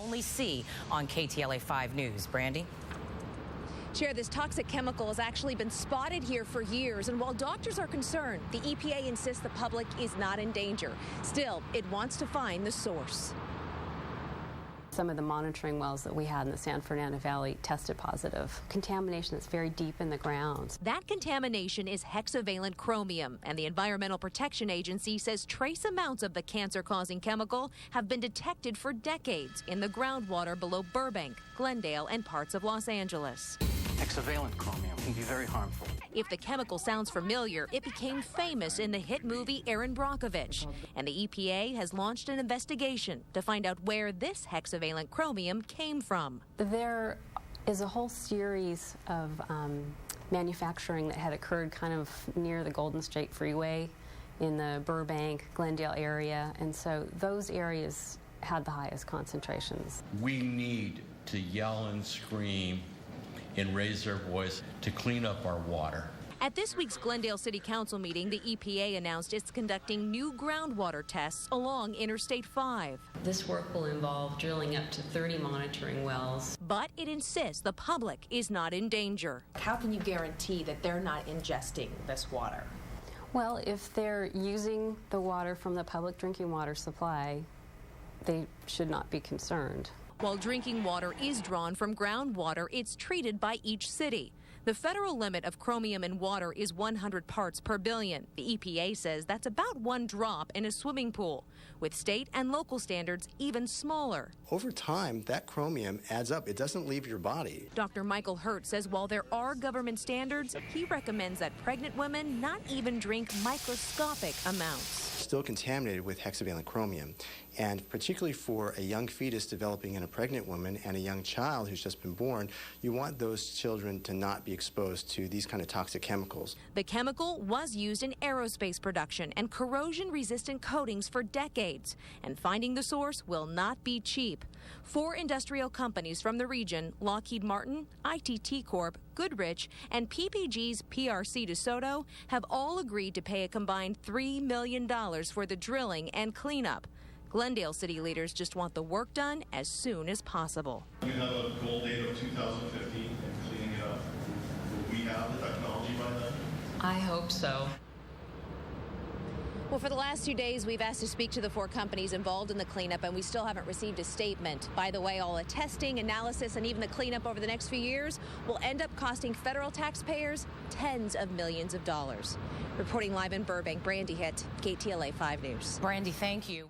only see on KTLA 5 News. Brandi? Chair, this toxic chemical has actually been spotted here for years, and while doctors are concerned, the EPA insists the public is not in danger. Still, it wants to find the source. Some of the monitoring wells that we had in the San Fernando Valley tested positive. Contamination that's very deep in the ground. That contamination is hexavalent chromium, and the Environmental Protection Agency says trace amounts of the cancer-causing chemical have been detected for decades in the groundwater below Burbank, Glendale, and parts of Los Angeles. Hexavalent chromium can be very harmful. If the chemical sounds familiar, it became famous in the hit movie Erin Brockovich. And the EPA has launched an investigation to find out where this hexavalent chromium came from. There is a whole series of manufacturing that had occurred kind of near the Golden State Freeway in the Burbank, Glendale area, and so those areas had the highest concentrations. We need to yell and scream and raise their voice to clean up our water. At this week's Glendale City Council meeting, the EPA announced it's conducting new groundwater tests along Interstate 5. This work will involve drilling up to 30 monitoring wells. But it insists the public is not in danger. How can you guarantee that they're not ingesting this water? Well, if they're using the water from the public drinking water supply, they should not be concerned. While drinking water is drawn from groundwater, it's treated by each city. The federal limit of chromium in water is 100 parts per billion. The EPA says that's about 1 drop in a swimming pool, with state and local standards even smaller. Over time, that chromium adds up. It doesn't leave your body. Dr. Michael Hurt says while there are government standards, he recommends that pregnant women not even drink microscopic amounts. Still contaminated with hexavalent chromium. And particularly for a young fetus developing in a pregnant woman and a young child who's just been born, you want those children to not be exposed to these kind of toxic chemicals. The chemical was used in aerospace production and corrosion-resistant coatings for decades, and finding the source will not be cheap. 4 industrial companies from the region, Lockheed Martin, ITT Corp., Goodrich, and PPG's PRC DeSoto, have all agreed to pay a combined $3 million for the drilling and cleanup. Glendale city leaders just want the work done as soon as possible. You have a goal date of 2015 and cleaning it up. Will we have the technology by then? I hope so. Well, for the last 2 days, we've asked to speak to the 4 companies involved in the cleanup, and we still haven't received a statement. By the way, all the testing, analysis, and even the cleanup over the next few years will end up costing federal taxpayers tens of millions of dollars. Reporting live in Burbank, Brandi Hitt, KTLA 5 News. Brandi, thank you.